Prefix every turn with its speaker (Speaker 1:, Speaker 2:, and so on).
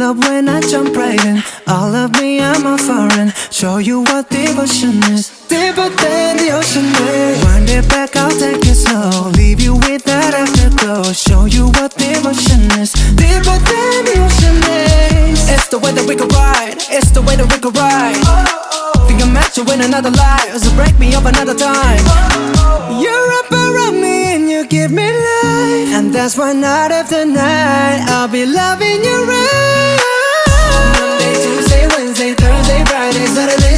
Speaker 1: love when I jump right in. All of me, I'm a foreign. Show you what devotion is. Deeper than the ocean is. Wind it back, I'll take it slow. Leave you with that afterglow. Show you what devotion is. Deeper than the ocean is. It's the way that we could ride. It's the way that we could ride. Think I met you in another life, so break me up another time. You're up around me and you give me life, and that's why night after night I'll be loving you right. Monday, Tuesday, Wednesday, Thursday, Friday, Saturday,